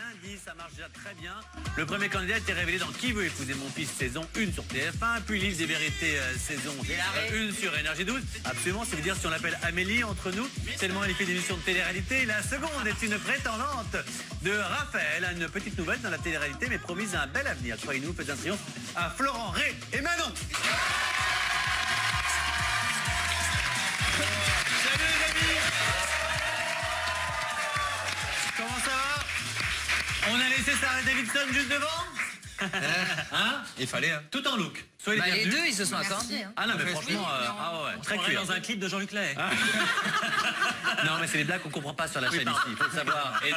lundi, ça marche déjà très bien. Le premier candidat a été révélé dans Qui veut épouser mon fils saison 1 sur TF1, puis L'île des vérités saison 1 sur Énergie 12. Absolument, ça veut dire si on l'appelle Amélie entre nous, tellement elle fait d'émissions de télé-réalité. La seconde est une prétendante de Raphaël, une petite nouvelle dans la télé-réalité, mais promise un bel avenir. Croyez-nous, faites un triomphe à Florent, Ré et Manon. Salut les amis. Comment ça va? On a laissé Sarah Davidson juste devant. Hein? Il fallait, hein. Tout en look. Soyez les deux, ils se sont attendus. Ah non, mais franchement, très cuir. Dans un clip de Jean-Luc Lahaye. Non, mais c'est les blagues qu'on comprend pas sur la chaîne ici, il faut le savoir. Et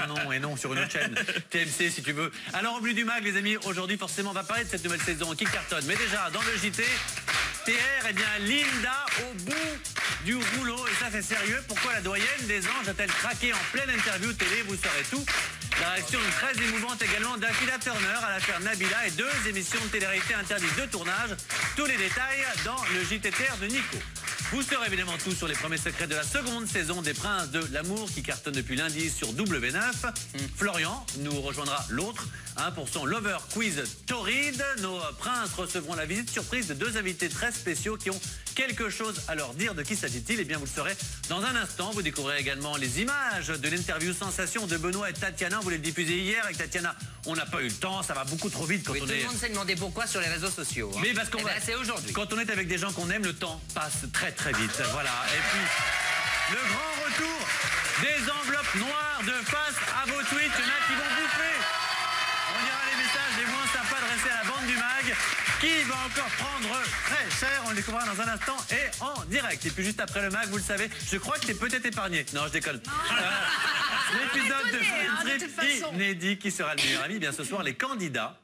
non, et non, sur une autre chaîne. TMC, si tu veux. Alors, au but du mag, les amis, aujourd'hui, forcément, on va parler de cette nouvelle saison qui cartonne. Mais déjà, dans le JT, TR, eh bien, Linda au bout du rouleau. Et ça, c'est sérieux. Pourquoi la doyenne des anges a-t-elle craqué en pleine interview télé? Vous saurez tout. La réaction très émouvante également d'Afida Turner à l'affaire Nabila et 2 émissions de télé-réalité interdites de tournage. Tous les détails dans le JTTR de Nico. Vous saurez évidemment tout sur les premiers secrets de la seconde saison des Princes de l'amour qui cartonne depuis lundi sur W9. Florian nous rejoindra l'autre pour son Lover Quiz torride. Nos princes recevront la visite surprise de 2 invités très spéciaux qui ont quelque chose à leur dire. De qui s'agit-il? Eh bien, vous le saurez dans un instant. Vous découvrirez également les images de l'interview sensation de Benoît et Tatiana. On voulait le diffuser hier avec Tatiana. On n'a pas eu le temps, ça va beaucoup trop vite quand on est... Tout le monde s'est demandé pourquoi sur les réseaux sociaux. Mais parce qu'on c'est aujourd'hui. Quand on est avec des gens qu'on aime, le temps passe très très vite. Voilà. Et puis, le grand retour des enveloppes noires de face à vos tweets. Il y en a qui vont bouffer. On dira les messages les moins sympas adressés à la bande du mag. Qui va encore prendre très cher? On le découvrira dans un instant et en direct. Et puis juste après le mag, vous le savez, je crois que t'es peut-être épargné. Non, je déconne. L'épisode de Friends inédit qui sera le meilleur ami. Bien ce soir, les candidats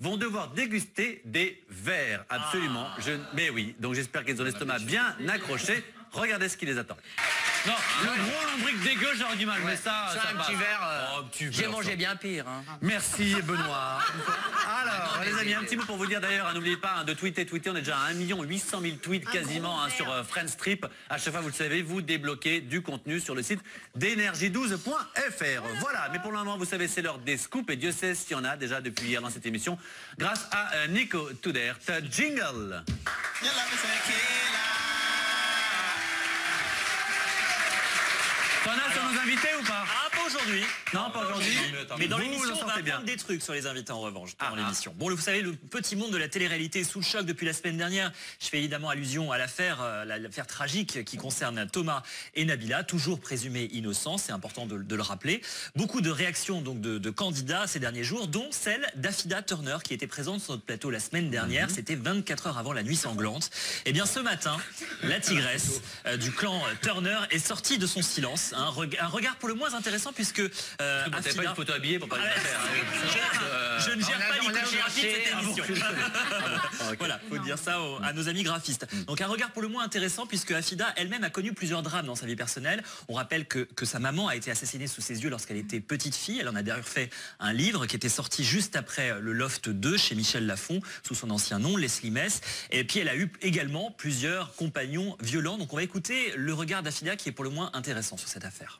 vont devoir déguster des verres. Absolument. Mais oui, donc j'espère qu'ils ont l'estomac bien accroché. Regardez ce qui les attend. Non, le gros lombric dégueu, j'aurais du mal, mais ça un petit verre, j'ai mangé bien pire. Hein. Merci Benoît. Alors, les amis, un petit mot pour vous dire d'ailleurs, n'oubliez pas de tweeter, on est déjà à 1 800 000 tweets quasiment sur Friends Trip. À chaque fois, vous le savez, vous débloquez du contenu sur le site d'énergie12.fr. Voilà, mais pour le moment, vous savez, c'est l'heure des scoops et Dieu sait s'il y en a déjà depuis hier dans cette émission, grâce à Nico Tudert. Jingle. T'en as sur nos invités ou pas? Ah, pas aujourd'hui. Non, pas aujourd'hui. Mais dans l'émission, on va apprendre des trucs sur les invités en revanche, pendant l'émission. Bon, vous savez, le petit monde de la télé-réalité est sous le choc depuis la semaine dernière. Je fais évidemment allusion à l'affaire tragique qui concerne Thomas et Nabila, toujours présumés innocents, c'est important de le rappeler. Beaucoup de réactions donc de candidats ces derniers jours, dont celle d'Afida Turner, qui était présente sur notre plateau la semaine dernière. C'était 24 heures avant la nuit sanglante. Et bien ce matin, la tigresse du clan Turner est sortie de son silence. Un regard pour le moins intéressant puisque Afida... pas une photo habillée pour pas je ne gère pas l'iconographie de cette émission. Voilà, faut dire ça à nos amis graphistes. Donc un regard pour le moins intéressant puisque Afida elle-même a connu plusieurs drames dans sa vie personnelle. On rappelle que sa maman a été assassinée sous ses yeux lorsqu'elle était petite fille. Elle en a d'ailleurs fait un livre qui était sorti juste après le Loft 2 chez Michel Lafon sous son ancien nom, Leslie Mess. Et puis elle a eu également plusieurs compagnons violents. Donc on va écouter le regard d'Afida qui est pour le moins intéressant sur cette affaire.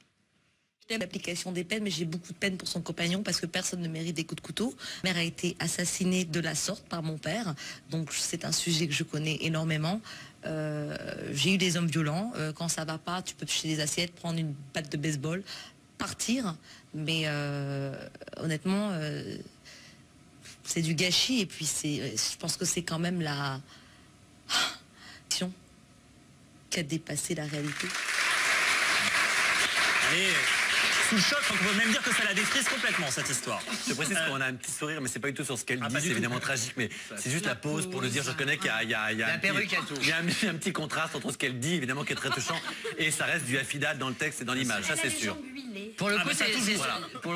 L'application des peines, mais j'ai beaucoup de peine pour son compagnon parce que personne ne mérite des coups de couteau. Ma mère a été assassinée de la sorte par mon père, donc c'est un sujet que je connais énormément. J'ai eu des hommes violents. Quand ça va pas, tu peux toucher des assiettes, prendre une batte de baseball, partir. Mais honnêtement, c'est du gâchis et puis je pense que c'est quand même la action qui a dépassé la réalité. Allez. Sous le choc, on peut même dire que ça la défrise complètement cette histoire. Je précise qu'on a un petit sourire, mais c'est pas du tout sur ce qu'elle dit, c'est évidemment tragique, mais c'est juste la pause pour le dire. Je reconnais qu'il y a un petit contraste entre ce qu'elle dit, évidemment, qui est très touchant, et ça reste du Afida dans le texte et dans l'image, ça c'est sûr. Pour le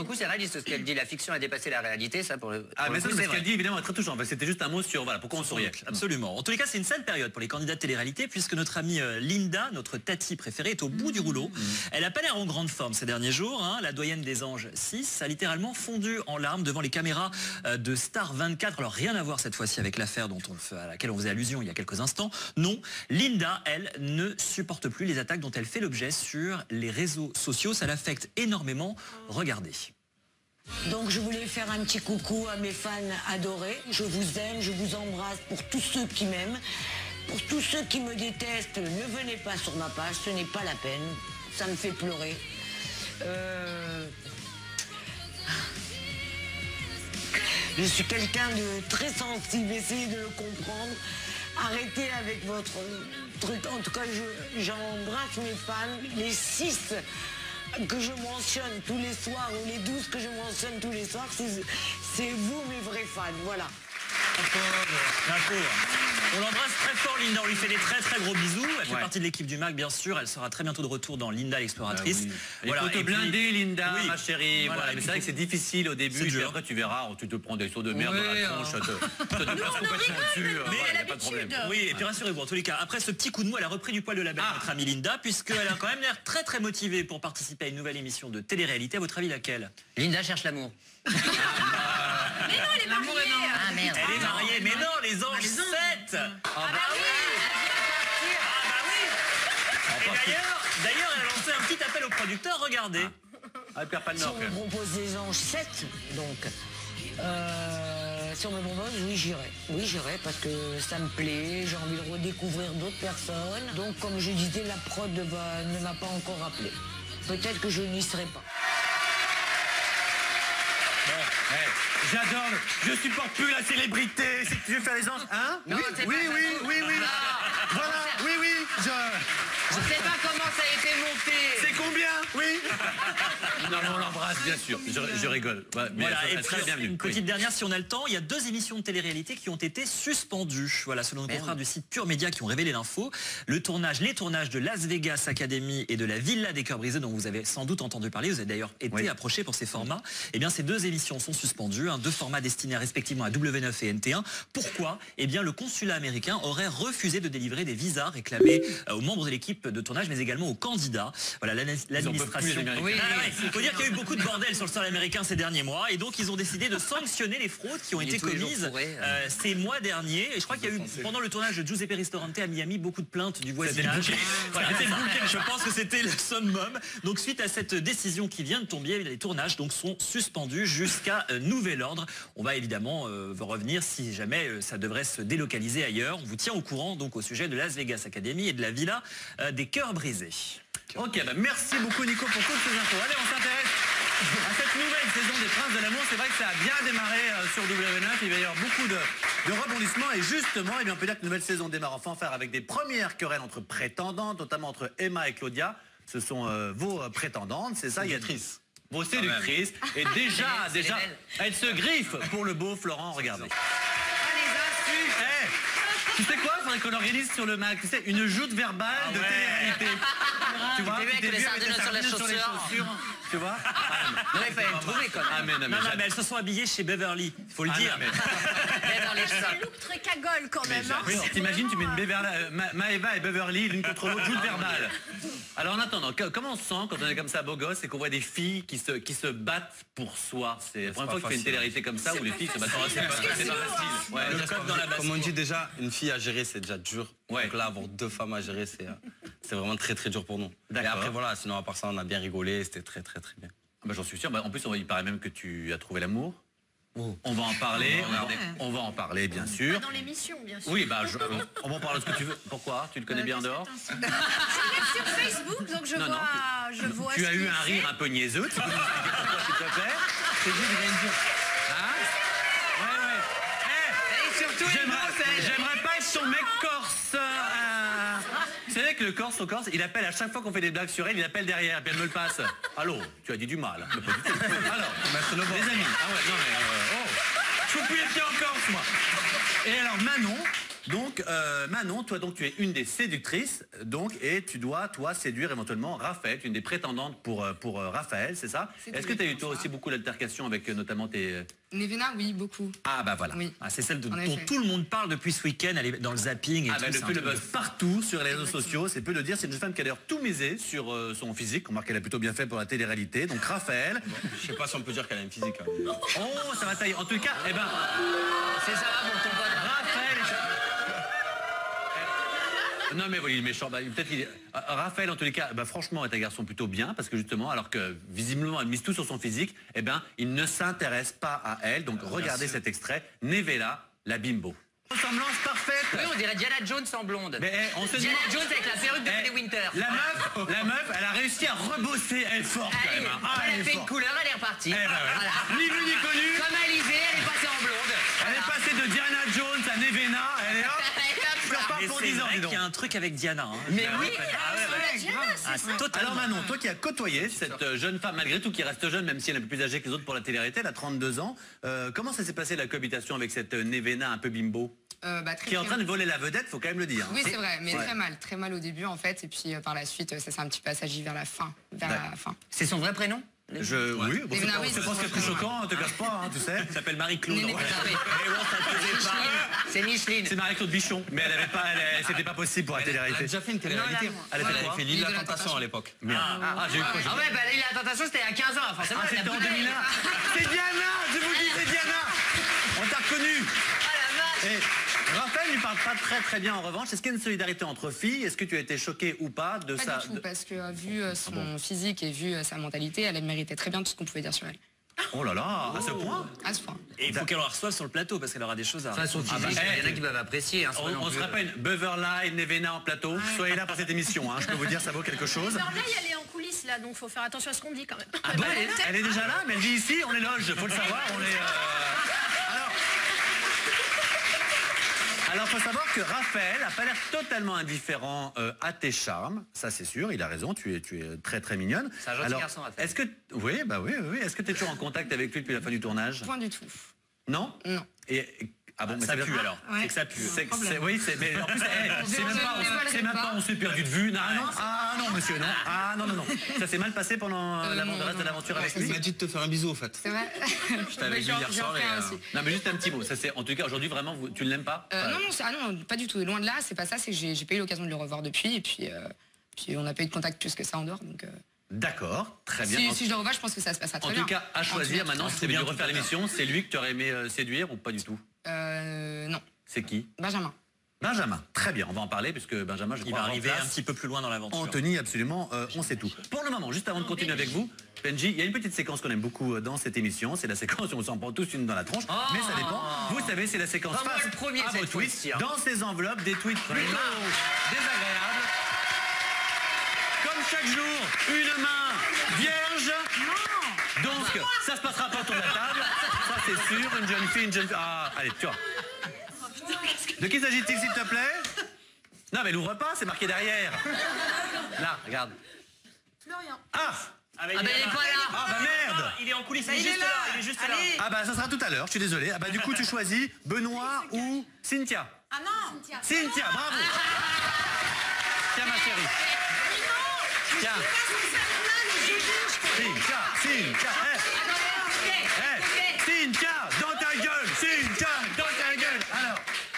coup, c'est réaliste ce qu'elle dit. La fiction a dépassé la réalité, ça pour le. Mais ça, ce qu'elle dit, évidemment, est très touchant. C'était juste un mot sur pourquoi on souriait. Absolument. En tous les cas, c'est une sale période pour les candidats de télé-réalité, puisque notre amie Linda, notre Tati préférée, est au bout du rouleau. Elle n'a pas l'air en grande forme ces derniers jours. La doyenne des anges 6 a littéralement fondu en larmes devant les caméras de Star 24. Alors rien à voir cette fois-ci avec l'affaire à laquelle on faisait allusion il y a quelques instants. Non, Linda, elle, ne supporte plus les attaques dont elle fait l'objet sur les réseaux sociaux. Ça l'affecte énormément. Regardez. Donc je voulais faire un petit coucou à mes fans adorés. Je vous aime, je vous embrasse pour tous ceux qui m'aiment. Pour tous ceux qui me détestent, ne venez pas sur ma page, ce n'est pas la peine. Ça me fait pleurer. Je suis quelqu'un de très sensible, essayez de le comprendre. Arrêtez avec votre truc. En tout cas, j'embrasse mes fans, les 6 que je mentionne tous les soirs, ou les 12 que je mentionne tous les soirs, c'est vous mes vrais fans, voilà. La pauvre. On l'embrasse très fort, Linda. On lui fait des très gros bisous. Elle fait partie de l'équipe du MAC, bien sûr. Elle sera très bientôt de retour dans Linda l'exploratrice. Voilà. Il faut te blinder, Linda, ma chérie. Voilà. Mais c'est vrai que c'est difficile au début. Et après, tu verras, tu te prends des sauts de merde dans la tronche. Tu te passes complètement dessus. Mais il n'y a pas de problème. Oui, et puis rassurez-vous, en tous les cas, après ce petit coup de mou, elle a repris du poil de la bête, notre amie Linda, puisqu'elle a quand même l'air très motivée pour participer à une nouvelle émission de télé-réalité. À votre avis, laquelle? Linda cherche l'amour. Mais non, elle est mariée. Ah merde. Elle est mariée, mais non, les anges 7. Ah bah oui. Et d'ailleurs, elle a lancé un petit appel aux producteurs, regardez. Elle perd pas le Si nord. on me propose des anges 7, donc, si on me propose, oui, j'irai. Oui, j'irai parce que ça me plaît, j'ai envie de redécouvrir d'autres personnes. Donc, comme je disais, la prod ne m'a pas encore appelé. Peut-être que je n'y serai pas. J'adore, je supporte plus la célébrité. Si tu veux faire les anges, hein? Non, Oui. Voilà, oui, Je sais pas comment ça a été monté. C'est combien? Oui. Non, mais on l'embrasse, bien sûr. Je rigole. Ouais, mais Voilà, et très puis, bienvenue. une petite dernière, si on a le temps, il y a 2 émissions de télé-réalité qui ont été suspendues. Voilà, selon nos confrères du site Pure Média qui ont révélé l'info. Les tournages de Las Vegas Academy et de la Villa des Cœurs Brisés, dont vous avez sans doute entendu parler, vous avez d'ailleurs été approché pour ces formats. Eh bien, ces 2 émissions sont suspendues, 2 formats destinés respectivement à W9 et NT1. Pourquoi? Eh bien, le consulat américain aurait refusé de délivrer des visas réclamés aux membres de l'équipe de tournage, mais également aux candidats. Voilà, l'administration. Il faut dire qu'il y a eu beaucoup de bordel sur le sol américain ces derniers mois, et donc ils ont décidé de sanctionner les fraudes qui ont été commises ces mois derniers. Et je crois qu'il y a eu, pendant le tournage de Giuseppe Ristorante à Miami, beaucoup de plaintes du voisinage. Je pense que c'était le summum. Donc suite à cette décision qui vient de tomber, les tournages donc sont suspendus jusqu'à nouvel ordre. On va évidemment revenir si jamais ça devrait se délocaliser ailleurs. On vous tient au courant donc au sujet de Las Vegas Academy et de la Villa des Cœurs Brisés. Ok, bah merci beaucoup Nico pour toutes ces infos. Allez, on s'intéresse à cette nouvelle saison des Princes de l'amour. C'est vrai que ça a bien démarré sur W9. Il va y avoir beaucoup de rebondissements. Et justement, on peut dire que la nouvelle saison démarre enfin avec des premières querelles entre prétendantes, notamment entre Emma et Claudia. Ce sont vos prétendantes, c'est ça? Séductrices. Vos séductrices. Et déjà, elles se griffent pour le beau Florent, regardez. Tu sais quoi? Il faudrait qu'on organise sur le MAC, tu sais, une joute verbale de télé-réalité. Tu vois? Avec les sardines sur les chaussures. Tu vois? Non, il fallait le trouver quand même. Non, mais elles se sont habillées chez Beverly, il faut le dire. C'est look très cagole quand même. Oui, t'imagines, tu mets une Maëva et Beverly l'une contre l'autre, joute verbale. Alors en attendant, comment on se sent quand on est comme ça beau gosse et qu'on voit des filles qui se battent pour soi? C'est la première fois que tu fais une télé-réalité comme ça où les filles se battent pour soi. C'est pas facile. Ouais, comme on dit déjà, une fille à gérer c'est déjà dur. Donc là, avoir 2 femmes à gérer, c'est vraiment très dur pour nous. Et après voilà, sinon à part ça, on a bien rigolé, c'était très bien. Bah, j'en suis sûr. Bah, en plus, il paraît même que tu as trouvé l'amour. On va en parler. On va en parler, bien sûr. Dans l'émission, bien sûr. Oui, bah, on va en parler de ce que tu veux. Pourquoi? Tu le connais bien en dehors? Je l'ai sur Facebook, donc je vois. Tu as eu un rire un peu niaiseux. Tu peux nous expliquer pourquoi, s'il te plaît? C'est dit, vous allez me dire. J'aimerais pas être son mec corse. Vous savez que le corse au corse, il appelle à chaque fois qu'on fait des blagues sur elle, il appelle derrière, et puis elle me le passe. Allô, tu as dit du mal. Alors, les amis, je fous plus les pieds en corse, moi. Et alors Manon, toi donc tu es une des séductrices, donc, et tu dois toi séduire éventuellement Raphaël, tu es une des prétendantes pour Raphaël, c'est ça? Est-ce que tu as eu toi aussi beaucoup d'altercations avec notamment tes... Nevena, oui, beaucoup. Ah bah voilà. Oui. C'est celle dont tout le monde parle depuis ce week-end, elle est dans le zapping et tout. Depuis le buzz partout sur les réseaux sociaux, c'est peu de dire, c'est une femme qui a d'ailleurs tout misé sur son physique, on remarque qu'elle a plutôt bien fait pour la télé-réalité, donc Raphaël. Je sais pas si on peut dire qu'elle a une physique. Oh, ça va tailler. En tout cas, c'est ça va pour ton pote. Raphaël Non mais voilà, il est méchant. Bah, peut-être qu'il est... Raphaël, en tous les cas, bah, franchement, est un garçon plutôt bien, parce que justement, alors que visiblement, elle mise tout sur son physique, eh ben, il ne s'intéresse pas à elle. Donc regardez cet extrait. Nevela, la bimbo. Ressemblance parfaite. Oui, on dirait Diana Jones en blonde. Mais on se Diana Jones avec la perruque de Billy Winter. La meuf, elle a réussi à rebosser. Elle est forte quand même. Elle a fait une couleur, elle est repartie. Eh ben ouais. Voilà. Ni vu ni connu. Comme Alizée, elle est passée en blonde. Elle est passée de Diana Jones à Nevena. Elle est hop. Mais c'est vrai qu'il y a un truc avec Diana. Hein. Mais oui. Alors Manon, toi qui as côtoyé cette jeune femme, malgré tout qui reste jeune, même si elle est un peu plus âgée que les autres pour la télé-réalité, elle a 32 ans. Comment ça s'est passé la cohabitation avec cette Nevena un peu bimbo qui est en train de voler la vedette, faut quand même le dire. Oui, c'est vrai, mais très mal au début en fait, et puis par la suite, ça s'est un petit peu assagi vers la fin. C'est son vrai prénom? Oui, bon, c'est pas ce qui est plus choquant, te casse pas, tu sais. Elle s'appelle Marie-Claude. C'est Micheline. C'est Marie-Claude Bichon, mais elle avait pas, c'était pas possible pour la télé-réalité. Elle a déjà fait une télé-réalité. Elle a fait L'île de la Tentation à l'époque. J'ai eu Ah ouais, bah l'île de la Tentation, c'était il y a 15 ans, forcément. c'était en 2001. C'est Diana, je vous dis, c'est Diana. On t'a reconnu. Et Raphaël ne parle pas très bien en revanche. Est-ce qu'il y a une solidarité entre filles? Est-ce que tu as été choquée ou pas de ça? Pas du tout, parce que vu son physique et vu sa mentalité, elle méritait très bien tout ce qu'on pouvait dire sur elle. Oh là là, à ce point? À ce point. Et il faut qu'elle en reçoive sur le plateau parce qu'elle aura des choses à... Enfin, son physique, il y en a qui peuvent apprécier. Hein, on se rappelle, Beverly, Nevena en plateau. Soyez là pour cette émission, hein, je peux vous dire, ça vaut quelque chose. Beverly, elle est en coulisses là, donc faut faire attention à ce qu'on dit quand même. Ah bon, elle est déjà là, mais elle dit ici, on est loge, faut le savoir, on est... Alors, faut savoir que Raphaël n'a pas l'air totalement indifférent à tes charmes, ça c'est sûr, il a raison, tu es très très mignonne. C'est un gentil garçon, Raphaël. Est-ce que... Oui, est-ce que tu es toujours en contact avec lui depuis la fin du tournage? Point du tout. Non? Non. Ah bon, mais ça pue alors. C'est que ça pue. Oui, mais en plus, c'est même pas on s'est perdu de vue. Non, monsieur, non. Ah non. Ça s'est mal passé pendant le reste de l'aventure avec lui. Il m'a dit de te faire un bisou, en fait. C'est vrai. J'étais avec lui hier soir. Non, mais juste un petit mot. Ça, en tout cas, aujourd'hui, vraiment, tu ne l'aimes pas? Non, pas du tout. Loin de là, c'est pas ça. C'est que j'ai pas eu l'occasion de le revoir depuis. Et puis on n'a pas eu de contact plus que ça en dehors. Donc. D'accord, très bien. Si je le revois, je pense que ça se passera très bien. En tout cas, à choisir maintenant, si tu veux refaire l'émission, c'est lui que tu aurais aimé séduire ou pas du tout? Non. C'est qui? Benjamin. Benjamin, très bien, on va en parler puisque Benjamin, je crois, il va arriver un petit peu plus loin dans l'aventure. Anthony, absolument, on sait tout. Pour le moment, juste avant de continuer avec vous, Benji, il y a une petite séquence qu'on aime beaucoup dans cette émission, c'est la séquence où on s'en prend tous une dans la tronche, mais ça dépend. Vous savez, c'est la séquence face à vos tweets, dans ces enveloppes, des tweets plutôt désagréables. Comme chaque jour, une main vierge. Donc, ça se passera pas autour de la table, ça c'est sûr, une jeune fille. Ah, allez, tu vois. De qui s'agit-il, s'il te plaît? Non, mais l'ouvre pas, c'est marqué derrière. Là, regarde. Florian. Ah, mais il est pas là. Ah bah merde. Il est en coulisses, il est juste là. Ah bah ça sera tout à l'heure, je suis désolé. Ah bah du coup tu choisis Benoît ou Cynthia. Ah non. Cynthia, bravo. Tiens ma chérie. Tiens. Cynthia. Cynthia, dans ta gueule. Cynthia, dans ta gueule.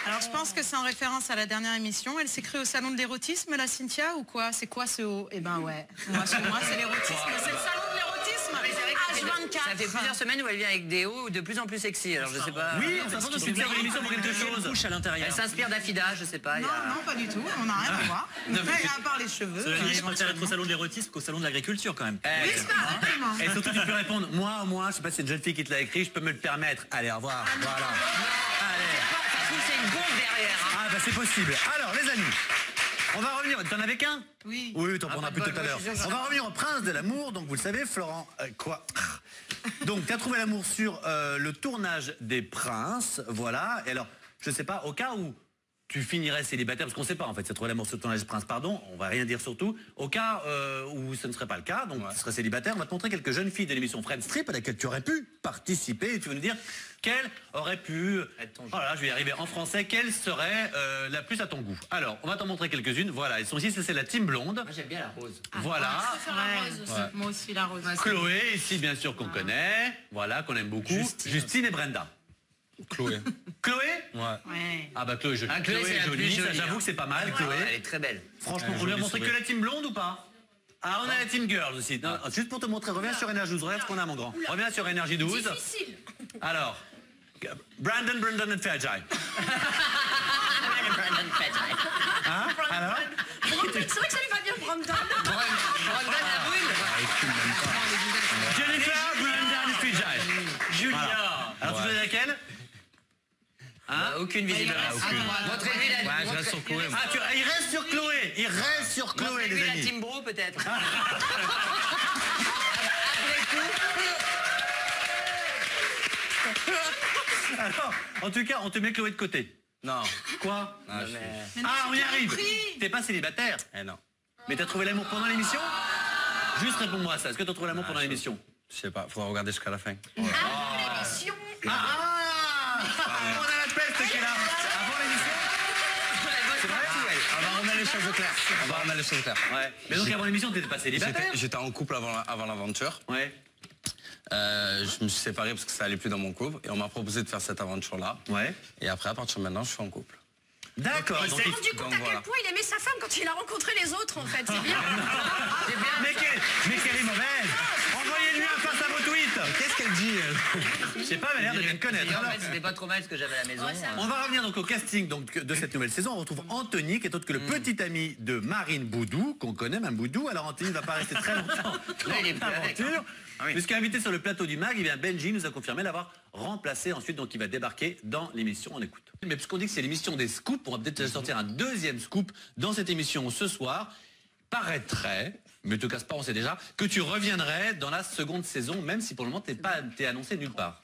Alors je pense que c'est en référence à la dernière émission. Elle s'est créée au salon de l'érotisme, la Cynthia, ou quoi? C'est quoi ce haut? Eh ben ouais. Moi, chez moi, c'est l'érotisme. C'est le salon de l'érotisme. H24. Ça fait plusieurs semaines où elle vient avec des hauts de plus en plus sexy. Alors je sais pas. Oui, on s'attend de suite faire l'émission pour quelque chose. Couche à l'intérieur. Elle s'inspire d'Affida, je sais pas. Non, pas du tout. On n'a rien à voir. À part les cheveux. Je préfère être au salon de l'érotisme qu'au salon de l'agriculture quand même. Oui, c'est pas exactement. Et surtout tu peux répondre, moi, je sais pas si c'est une jeune fille qui te l'a écrit, je peux me le permettre. Allez, au revoir. Voilà. Allez. C'est une bombe derrière. Ah bah c'est possible. Alors les amis, on va revenir. T'en avais qu'un? Oui. Oui, t'en prendras plus tout à l'heure. On va revenir au prince de l'amour. Donc vous le savez, Florent, quoi? Donc tu as trouvé l'amour sur le tournage des Princes, voilà. Et alors, je sais pas, au cas où tu finirais célibataire, parce qu'on sait pas en fait, c'est trouvé l'amour sur le tournage des Princes, pardon, on va rien dire surtout. Au cas où ce ne serait pas le cas, donc tu serais célibataire, on va te montrer quelques jeunes filles de l'émission Friends Strip à laquelle tu aurais pu participer et tu vas nous dire quelle aurait pu, voilà, je vais y arriver en français, quelle serait la plus à ton goût. Alors, on va t'en montrer quelques-unes, voilà, elles sont ici, c'est la team blonde. Moi j'aime bien la rose. Voilà. Moi aussi, la rose. Chloé, ici bien sûr qu'on connaît, voilà, qu'on aime beaucoup. Justine et Brenda. Chloé. Chloé? Ouais. Ah bah Chloé, Chloé c'est jolie, ça j'avoue que c'est pas mal, Chloé. Elle est très belle. Franchement, on lui a montré que la team blonde ou pas? Ah, on a la team girls aussi. Non, juste pour te montrer, reviens sur Énergie 12, regarde ce qu'on a mon grand. Reviens sur Énergie 12. Difficile. Alors, Brandon et Fairchild. Hein? Alors C'est vrai que ça lui va bien, Brandon. Brandon la brune. Jennifer Brandon Fidjai. Julia. Alors tu choisis laquelle? Aucune visiblement. Montrez-lui la. Ouais, je reste sur Chloé. Ah, il reste sur Chloé. Il reste sur Chloé, les Montrez-lui la amis. Team Bro peut-être. Après tout. Alors, en tout cas, on te met Chloé de côté. Non. Quoi? Ah, on y arrive. T'es pas célibataire? Eh non. Mais t'as trouvé l'amour pendant l'émission? Juste réponds-moi à ça. Est-ce que t'as trouvé l'amour pendant l'émission? Je sais pas, faudra regarder jusqu'à la fin. L'émission. On a la peste qui est là. Avant l'émission? On va remettre les choses au clair. On va remettre les choses au clair. Ouais. Mais donc avant l'émission, t'étais pas célibataire? J'étais en couple avant l'aventure. Ouais. Je me suis séparé parce que ça allait plus dans mon couple et on m'a proposé de faire cette aventure-là. Ouais. Et après, à partir de maintenant, je suis en couple. D'accord. Il s'est rendu compte à quel point il aimait sa femme quand il a rencontré les autres, en fait. C'est bien. Mais qu'elle est mauvaise. Envoyez-lui un face à vos tweets. Qu'est-ce qu'elle dit, elle? Je sais pas, mais elle a l'air de bien me connaître. En fait, c'était pas trop mal ce que j'avais à la maison. On va revenir donc au casting de cette nouvelle saison. On retrouve Anthony, qui est autre que le petit ami de Marine Boudou, qu'on connaît, même Boudou. Alors Anthony ne va pas rester très longtemps dans l'aventure. Puisqu'invité sur le plateau du MAG, Benji nous a confirmé l'avoir remplacé ensuite, donc il va débarquer dans l'émission. On écoute. Mais puisqu'on dit que c'est l'émission des scoops, on va peut-être sortir un deuxième scoop dans cette émission ce soir. Paraîtrait, mais te casse pas, on sait déjà, que tu reviendrais dans la seconde saison, même si pour le moment t'es annoncé nulle part.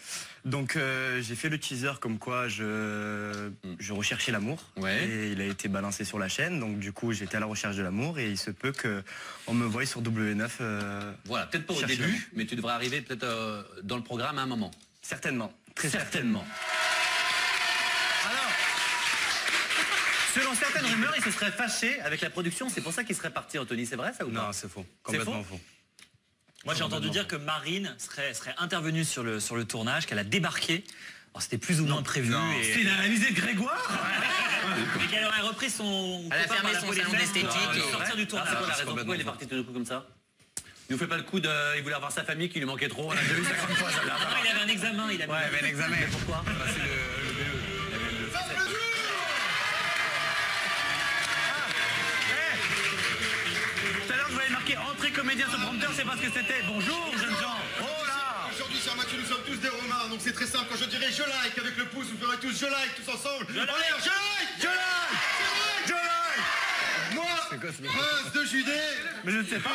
Donc j'ai fait le teaser comme quoi je recherchais l'amour. Ouais. Et il a été balancé sur la chaîne, donc du coup j'étais à la recherche de l'amour et il se peut qu'on me voie sur W9. Voilà, peut-être pas au début, mais tu devrais arriver peut-être dans le programme à un moment. Certainement. Très certainement. Alors, selon certaines rumeurs, il se serait fâché avec la production, c'est pour ça qu'il serait parti, Anthony, c'est vrai ça ou pas? Non, c'est faux. Complètement faux. Moi j'ai entendu dire que Marine serait intervenue sur le tournage, qu'elle a débarqué. Alors c'était plus ou moins prévu. C'est l'analyse de Grégoire. Et qu'elle aurait repris son. Elle a fermé son salon d'esthétique et sortir du tournage. C'est quoi la raison? Pourquoi il est parti tout d'un coup comme ça? Il nous fait pas le coup de. Il voulait avoir sa famille qui lui manquait trop. On a déjà vu 50 fois ça. Il avait un examen. Il avait un examen. Pourquoi? C'est le BE. Tout à l'heure, vous avez marqué entrée comédien sur prompteur, c'est parce que c'était bonjour, jeunes gens. Oh là! Aujourd'hui, cher Mathieu, nous sommes tous des Romains, donc c'est très simple. Quand je dirai je like avec le pouce, vous ferez tous je like tous ensemble. En l'air, je like! Je like! Je like! Moi, prince de Judée, mais je ne sais pas.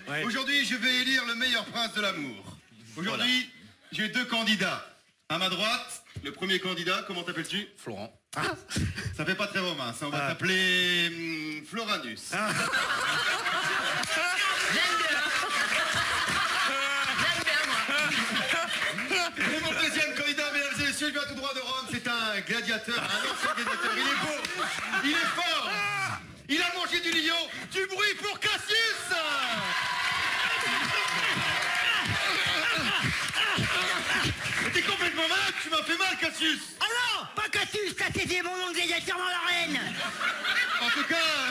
Ouais. Aujourd'hui, je vais élire le meilleur prince de l'amour. Aujourd'hui, j'ai deux candidats. À ma droite, le premier candidat, comment t'appelles-tu? Florent. Ah, ça fait pas très romain, ça on va t'appeler Floranus. J'aime bien, moi. Et mon deuxième candidat, mesdames et messieurs, il vient tout droit de Rome, c'est un gladiateur, un ancien gladiateur. Il est beau, il est fort, il a mangé du lion, du bruit pour Cassius. T'es complètement malade, tu m'as fait mal, Cassius. Ah non, pas Cassius, Cassius, mon nom de gladiateur dans l'arène. En tout cas,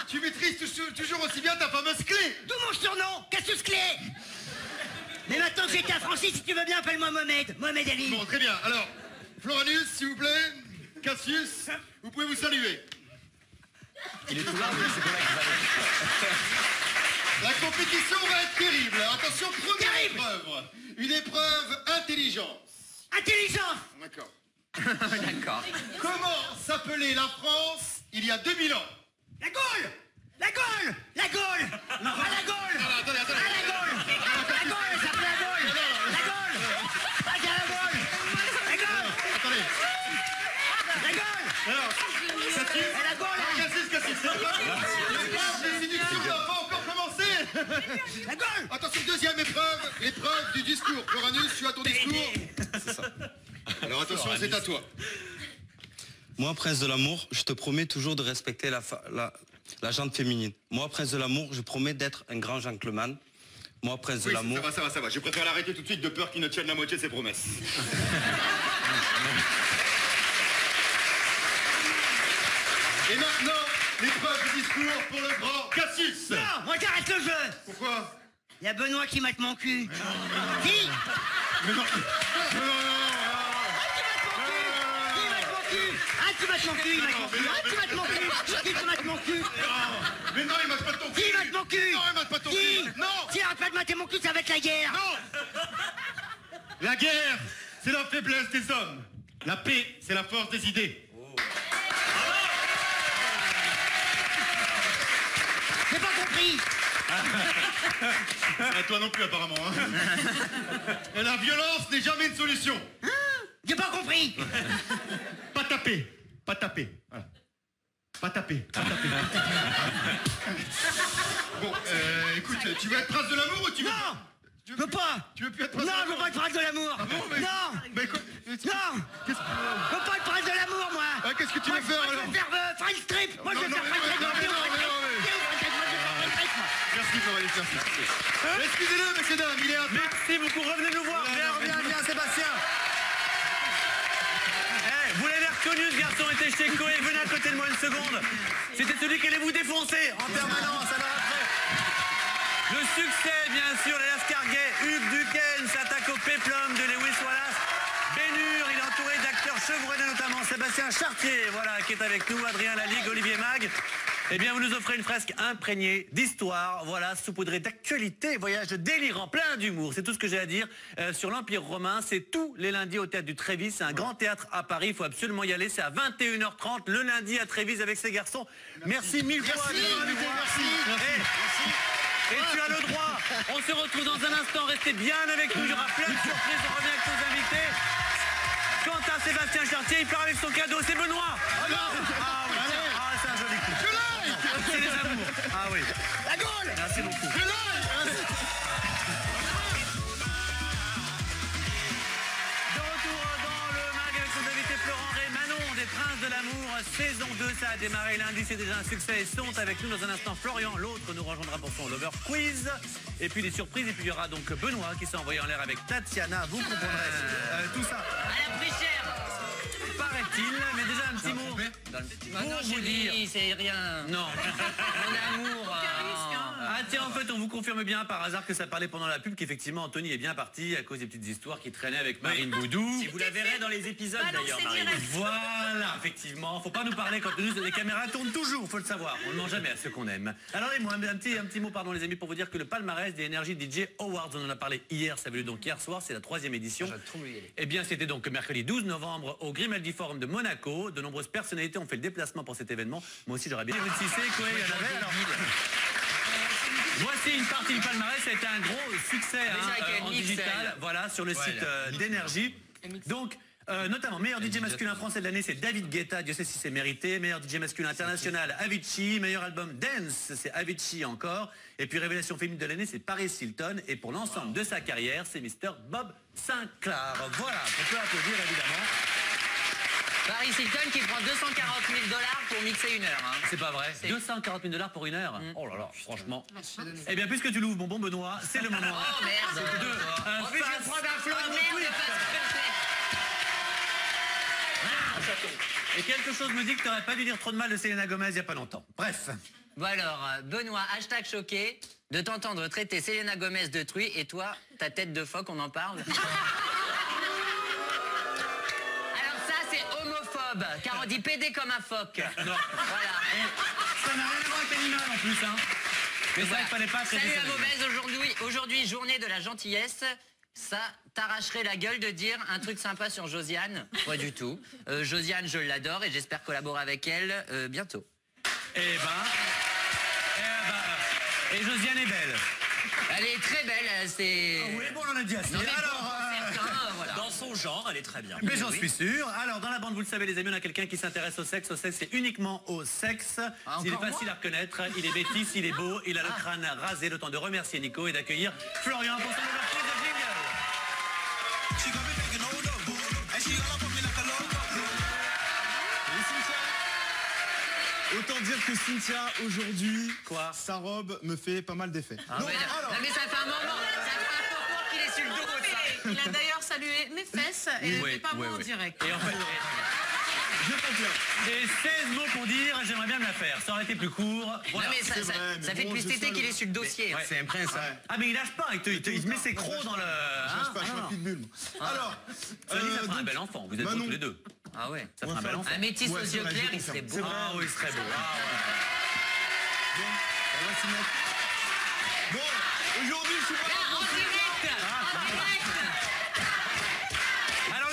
tu maîtrises toujours aussi bien ta fameuse clé. D'où mon surnom, Cassius Clé. Mais maintenant que j'ai été affranchi, si tu veux bien, appelle-moi Mohamed Ali. Bon, très bien. Alors, Floranus, s'il vous plaît, Cassius, vous pouvez vous saluer. Il est tout là, mais c'est quoi là qui va La compétition va être terrible. Attention, première épreuve. Une épreuve intelligence. Intelligence. D'accord. D'accord. Comment s'appelait la France il y a 2000 ans? La Gaule. La Gaule. La Gaule. Non. À la Gaule. Non, attendez. À la Gaule. La Gaule, ça s'appelle la Gaule. La Gaule. Ah, c'est la Gaule. La Gaule. Attendez. La Gaule. Alors, Cassius. La Gaule. Cassius. Les séductions n'ont pas encore commencé. La Gaule. Attention, deuxième épreuve, l'épreuve du discours. Floranus, tu as ton discours. C'est ça. Alors attention, c'est à toi. Moi, prince de l'amour, je te promets toujours de respecter la gente féminine. Moi, prince de l'amour, je promets d'être un grand gentleman. Moi, prince de l'amour... Ça va. Je préfère l'arrêter tout de suite de peur qu'il ne tienne la moitié de ses promesses. Et maintenant, l'épreuve du discours pour le grand Cassius. Non, moi j'arrête le jeu. Pourquoi? Il y a Benoît qui mate mon cul. Qui? Mais non. Un tu mates mon cul, il mate mon cul. Arrête, tu mates mon cul. Je dis que tu mates mon cul. Mais non, il mate pas ton cul. Qui mate mon cul? Non, il mate pas ton Qui? cul. Non. Si arrête pas de mater mon cul, ça va être la guerre. Non. La guerre, c'est la faiblesse des hommes. La paix, c'est la force des idées. J'ai pas compris. Toi non plus apparemment. Hein. Et la violence n'est jamais une solution. J'ai pas compris. Pas taper. Pas taper. Voilà. Pas taper. Pas taper. Bon, écoute, tu veux être prince de l'amour ou tu veux... Non. Je veux pas. Tu veux plus être prince de Non, l'amour? je veux pas être prince de l'amour. Ah bon, mais... Non. Bah écoute... Non. Je veux pas être prince de l'amour, moi. Ah, qu'est-ce que tu veux faire alors? Moi, je vais faire French Strip. Moi, je vais faire French Strip. Merci Florélie, merci. Excusez-le, messieurs, dames, il est un peu... Merci beaucoup, revenez nous voir. Viens, Sébastien. Vous l'avez reconnu, ce garçon était chez Coé. Venez à côté de moi une seconde. C'était celui qui allait vous défoncer en permanence. Alors après, le succès, bien sûr, les Lascarguet, Hugues Duquesne s'attaque au péplum de Lewis Wallace. Bénur, il est entouré d'acteurs chevronnés, notamment Sébastien Chartier, voilà, qui est avec nous, Adrien Laligue, Olivier Mag. Eh bien, vous nous offrez une fresque imprégnée d'histoire, voilà, saupoudrée d'actualité, voyage délirant, plein d'humour. C'est tout ce que j'ai à dire sur l'Empire romain. C'est tous les lundis au Théâtre du Trévis. C'est un grand théâtre à Paris, il faut absolument y aller. C'est à 21h30 le lundi à Trévis avec ces garçons. Merci mille fois. Merci. Et tu as le droit. On se retrouve dans un instant. Restez bien avec nous. Il y aura plein de surprises. On revient avec nos invités. Quant à Sébastien Chartier, il part avec son cadeau. C'est Benoît. Ah non. Ah oui. Ah, c'est un joli coup. C'est les amours. Ah oui. La Gaule. Merci beaucoup. Des Princes de l'amour, saison 2, ça a démarré lundi, c'est déjà un succès. Ils sont avec nous dans un instant. Florian, l'autre, nous rejoindra pour son Lover Quiz. Et puis des surprises, et puis il y aura donc Benoît qui s'est envoyé en l'air avec Tatiana. Vous comprendrez tout ça. À la plus chère. Paraît-il, mais déjà un petit mot. Non, je dis, c'est rien. Non. Mon amour. Ah tiens, en fait, on vous confirme bien par hasard que ça parlait pendant la pub qu'effectivement Anthony est bien parti à cause des petites histoires qui traînaient avec Marine Boudou. Si vous la verrez dans les épisodes d'ailleurs, Marine. Voilà, effectivement. Faut pas nous parler quand les caméras tournent toujours, faut le savoir. On ne ment jamais à ceux qu'on aime. Alors, et moi, un petit mot, pardon les amis, pour vous dire que le palmarès des Energy DJ Awards, on en a parlé hier, ça a eu donc hier soir, c'est la 3e édition. Eh bien, c'était donc mercredi 12 novembre au Grimaldi Forum de Monaco. De nombreuses personnalités ont fait le déplacement pour cet événement. Moi aussi, j'aurais bien vu si c'est quoi, il y en avait. Alors, voici une partie du palmarès, ça a été un gros succès en digital, voilà, sur le site d'Energy. Donc, notamment, meilleur DJ masculin français de l'année, c'est David Guetta, Dieu sait si c'est mérité. Meilleur DJ masculin international, Avicii. Meilleur album Dance, c'est Avicii encore. Et puis révélation féminine de l'année, c'est Paris Hilton. Et pour l'ensemble de sa carrière, c'est Mr. Bob Sinclair. Voilà, on peut applaudir évidemment. Paris Hilton qui prend 240 000 $ pour mixer une heure. Hein. C'est pas vrai. 240 000 $ pour une heure. Oh là là, franchement. Eh bien, puisque tu l'ouvres, mon bon Benoît, c'est le moment. Oh merde. En plus, je vais prendre un flot de merde. Et quelque chose me dit que tu n'aurais pas dû dire trop de mal de Selena Gomez il n'y a pas longtemps. Bref. Bon alors, Benoît, hashtag choqué de t'entendre traiter Selena Gomez de truie et toi, ta tête de phoque, on en parle. Car on dit PD comme un phoque. Non. Voilà. Ça n'a rien à voir avec l'animal en plus, hein. Mais ça, il fallait pas traiter. Salut la mauvaise, aujourd'hui, journée de la gentillesse. Ça t'arracherait la gueule de dire un truc sympa sur Josiane. Pas du tout. Josiane, je l'adore et j'espère collaborer avec elle bientôt. Et Josiane est belle. Elle est très belle, c'est... Ah oui, bon, on en a dit assez. Non, alors, voilà. Dans son genre, elle est très bien. Mais j'en suis sûr. Alors, dans la bande, vous le savez, les amis, on a quelqu'un qui s'intéresse au sexe. Au sexe, c'est uniquement au sexe. Il est facile à reconnaître. Il est bêtise, il est beau. Il a le crâne rasé. Le temps de remercier Nico et d'accueillir Florian pour son ouverture de jingle. Autant dire que Cynthia, aujourd'hui, sa robe me fait pas mal d'effets. Ah, non, mais ça fait un moment, qu'il est sur le dos. Il a d'ailleurs salué mes fesses et c'est pas moi en direct. Et en fait, et 16 mots pour dire, j'aimerais bien me la faire. Ça aurait été plus court. Voilà. Non, mais ça fait depuis cet été qu'il est sur le dossier. C'est un prince. Ah, mais il lâche pas. Il met ses crocs dans le... Je lâche pas, je suis un pitbull. Alors, ça fera un bel enfant. Vous êtes tous les deux. Ah ouais. Ça ferait un ballon. Un métis aux yeux clairs, il serait beau. Ah oui, il serait beau. Bon, on va s'y mettre. Bon, aujourd'hui, je suis pas... En direct. Alors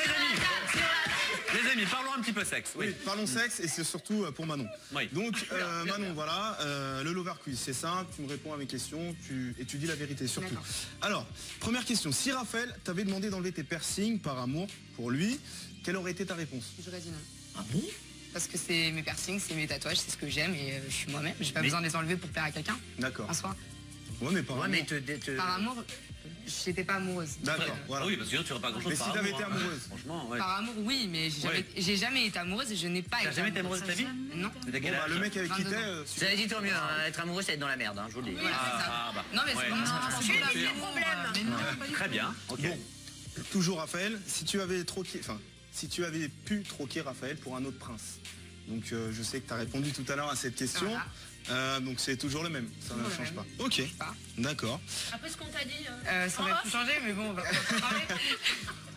les amis, parlons un petit peu sexe. Oui, parlons sexe et c'est surtout pour Manon. Oui. Donc Manon, voilà, le lover quiz, c'est simple, tu me réponds à mes questions et tu dis la vérité surtout. Alors, première question, si Raphaël t'avait demandé d'enlever tes piercings par amour pour lui, quelle aurait été ta réponse? J'aurais dit non. Ah bon? Parce que c'est mes piercings, c'est mes tatouages, c'est ce que j'aime et je suis moi-même. J'ai pas besoin de les enlever pour plaire à quelqu'un. D'accord. En soi. Ouais, mais par amour. Par amour, j'étais pas amoureuse. D'accord, voilà. Oui, parce que sinon tu n'aurais pas grand-chose. Mais si t'avais été amoureuse. Franchement, ouais. Par amour, oui, mais j'ai jamais été amoureuse et je n'ai pas été T'as jamais été amoureuse de ta vie? Non. Le mec avec qui t'es... Vous avez dit tant mieux, être amoureux, c'est être dans la merde, je vous le dis. Non, mais c'est vraiment ça. C'est le problème. Très bien, ok. Bon, toujours Raphaël, si tu avais pu troquer Raphaël pour un autre prince. Donc je sais que tu as répondu tout à l'heure à cette question. Donc c'est toujours le même, ça ne change pas. Ok, d'accord. Après ce qu'on t'a dit... Ça aurait pu changer, mais bon, on va parler.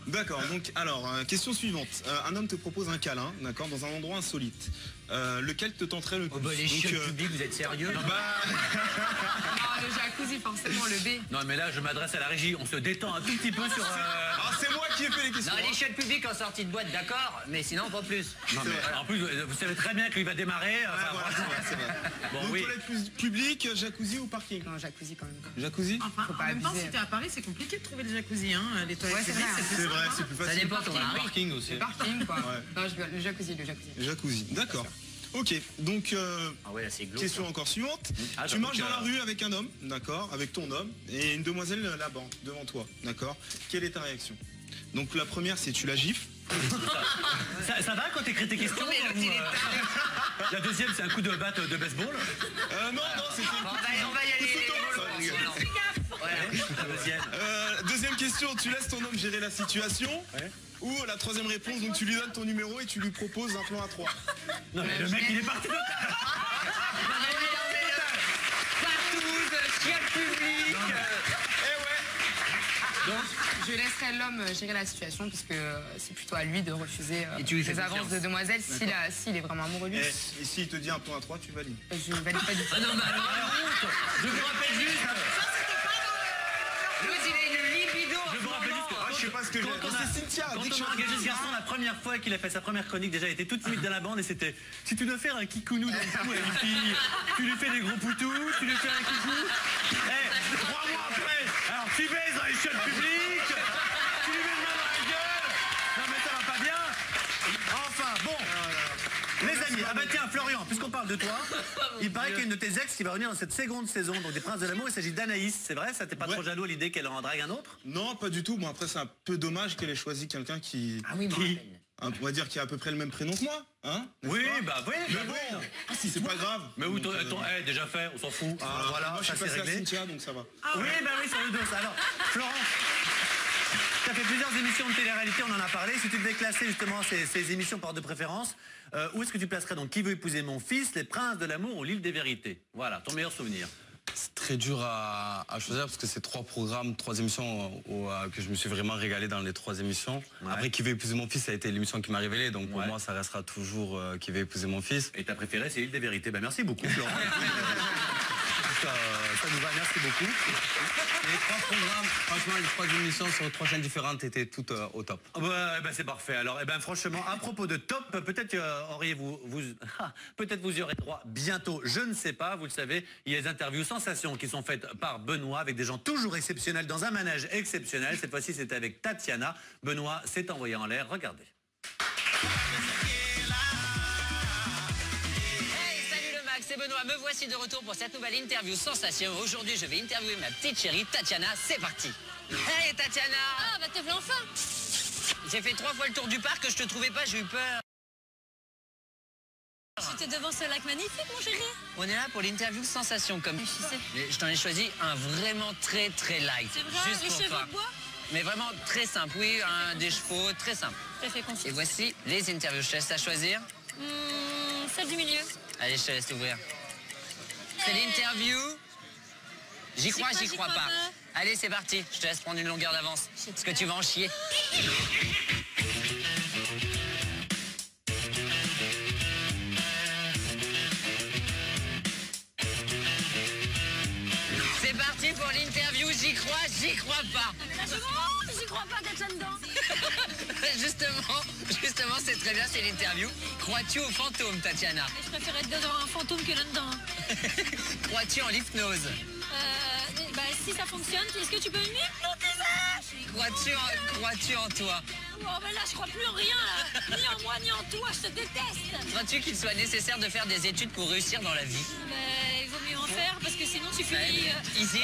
D'accord, donc alors, question suivante. Un homme te propose un câlin, d'accord, dans un endroit insolite. Lequel te tenterait le plus? Les chiottes publiques, vous êtes sérieux? Non, le jacuzzi, forcément, le B. Non, mais là, je m'adresse à la régie. On se détend un tout petit peu sur... Ah, c'est moi qui ai fait les questions. Non, les chiottes publiques en sortie de boîte, d'accord, mais sinon, pas plus. Non, mais, en plus, vous savez très bien qu'il va démarrer. Voilà, c'est vrai. Bon, donc oui. toilette publique, jacuzzi ou parking? Non, jacuzzi quand même. Jacuzzi? Enfin, en même temps, si t'es à Paris, c'est compliqué de trouver le jacuzzi, hein. Les toilettes publiques, C'est vrai, c'est plus facile. Ça dépend ton mari. Parking aussi. Le parking, quoi. Non, le jacuzzi. Jacuzzi, d'accord. Ok, donc Ah ouais, là, c'est glauque. question encore suivante. Tu marches dans la rue avec un homme, d'accord, avec ton homme, et une demoiselle là-bas, devant toi, d'accord. Quelle est ta réaction? Donc la première, c'est tu la gifles. Ça va quand t'écris tes questions? La deuxième, c'est un coup de batte de baseball. Non, c'était... On va y aller. Deuxième question, tu laisses ton homme gérer la situation. Ou la troisième réponse, donc tu lui donnes ton numéro et tu lui proposes un plan à 3. Non mais le mec il est parti de Partouze, chiottes publiques. Donc, je laisserai l'homme gérer la situation parce que c'est plutôt à lui de refuser les avances de demoiselle s'il est vraiment amoureux de lui. Et s'il te dit un plan à 3, tu valides? Je valide pas du tout. Ah non, mais alors, je vous rappelle juste... L'autre, il a une libido. Je vous rappelle juste que... Je sais pas ce que j'ai... C'est Cynthia. Quand on a engagé ce garçon la première fois qu'il a fait sa première chronique, déjà il était tout timide dans la bande et c'était si tu dois faire un kikounou dans le cou à une fille, tu lui fais des gros poutous, tu lui fais un kikou. 3 mois après, alors tu baises dans les chiottes publiques, tu lui mets une main dans la gueule. Non mais ça va pas bien. Enfin bon. Les amis, ah bah tiens Florian, puisqu'on parle de toi, il paraît qu'il y a une de tes ex qui va revenir dans cette seconde saison, donc des Princes de l'amour, il s'agit d'Anaïs, c'est vrai? Ça t'es pas trop jaloux à l'idée qu'elle en drague un autre? Non, pas du tout. Bon après c'est un peu dommage qu'elle ait choisi quelqu'un qui... Ah oui, on va dire qui a à peu près le même prénom que moi, hein? Oui, bah oui. Mais bon, c'est pas grave. Mais où déjà fait, on s'en fout. Voilà, moi je ça suis c'est passé à réglé. Cynthia, donc ça va. Oui, bah oui, sur le dos. Alors, Florence, tu as fait plusieurs émissions de télé-réalité, on en a parlé. Si tu devais classer justement ces émissions par de préférence, où est-ce que tu placerais donc Qui veut épouser mon fils, Les Princes de l'amour ou L'île des vérités? Voilà, ton meilleur souvenir. C'est très dur à choisir parce que c'est 3 programmes, 3 émissions que je me suis vraiment régalé dans les 3 émissions. Ouais. Après Qui veut épouser mon fils, ça a été l'émission qui m'a révélé, donc pour moi ça restera toujours Qui veut épouser mon fils. Et ta préférée c'est L'île des vérités. Ben merci beaucoup Florent. Ça nous va, merci beaucoup. Et les 3 programmes, franchement les 3 émissions sur 3 chaînes différentes étaient toutes au top. Ouais, ben c'est parfait. Alors franchement, à propos de top, peut-être auriez-vous peut-être vous y aurez droit bientôt, je ne sais pas, vous le savez, il y a des interviews sensations qui sont faites par Benoît avec des gens toujours exceptionnels dans un manège exceptionnel. Cette fois-ci c'était avec Tatiana. Benoît s'est envoyé en l'air, regardez. C'est Benoît, me voici de retour pour cette nouvelle interview sensation. Aujourd'hui, je vais interviewer ma petite chérie Tatiana. C'est parti. Hey Tatiana. Ah, bah te voilà enfin. J'ai fait 3 fois le tour du parc, que je te trouvais pas, j'ai eu peur. J'étais devant ce lac magnifique, mon chéri. On est là pour l'interview sensation, comme... Je t'en ai choisi un vraiment très light. C'est vrai, juste les pour cheveux toi. de bois. Mais vraiment très simple, oui, des chevaux, très simple. J'ai fait confiance. Et voici les interviews, je te laisse à choisir. Celle du milieu. Allez, je te laisse ouvrir. C'est l'interview. J'y crois pas. Allez, c'est parti. Je te laisse prendre une longueur d'avance. Parce que tu vas en chier. mettre là-dedans? Justement, c'est très bien, c'est l'interview. Crois-tu aux fantômes, Tatiana? Je préfère être devant un fantôme que là-dedans. Crois-tu en l'hypnose? Bah, si ça fonctionne, est-ce que tu peux m'hypnotiser? Crois-tu en toi? Oh, mais là, je crois plus en rien, là. Ni en moi, ni en toi, je te déteste. Crois-tu qu'il soit nécessaire de faire des études pour réussir dans la vie? Mais il vaut mieux en faire, parce que sinon, tu finis... Ici?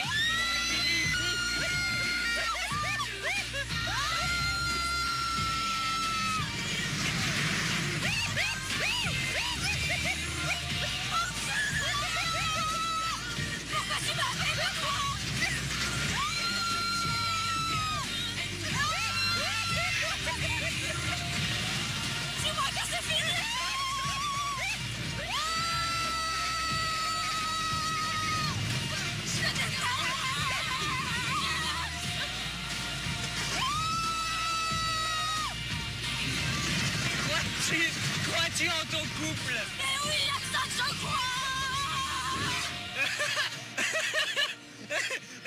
Crois-tu en ton couple? Mais oui, il y a que ça que je crois.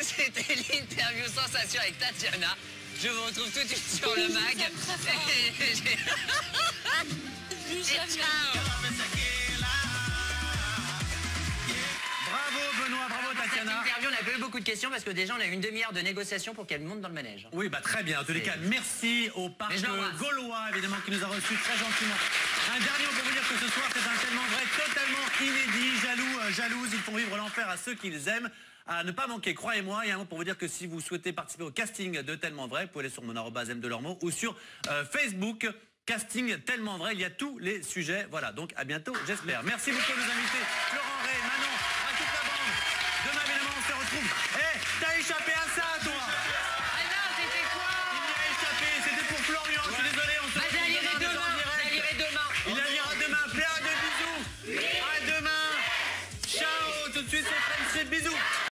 C'était l'interview sensation avec Tatiana. Je vous retrouve tout de suite sur le mag. Et ciao. Bravo Benoît, bravo Tatiana. Cette interview, on n'a pas eu beaucoup de questions parce que déjà on a eu une demi-heure de négociation pour qu'elle monte dans le manège. Oui, bah très bien. En tous les cas, merci au parc gaulois, évidemment, qui nous a reçus très gentiment. Un dernier mot pour vous dire que ce soir, c'est un tellement vrai, totalement inédit. Jalouse, ils font vivre l'enfer à ceux qu'ils aiment. À ne pas manquer, croyez-moi. Il y a un mot pour vous dire que si vous souhaitez participer au casting de Tellement Vrai, vous pouvez aller sur mon @mdelormeau ou sur Facebook. Casting Tellement Vrai, il y a tous les sujets. Voilà, donc à bientôt, j'espère. Merci beaucoup à nos invités, Florent Ray, Manon, à toute la bande. Demain, évidemment, on se retrouve. T'as échappé à ça, toi? Ah non, c'était quoi? Il y a échappé, c'était pour Florian, je suis désolé, on se retrouve demain. Il la lira demain, plein de bisous. À demain. Ciao, tout de suite, c'est Friendship, bisous.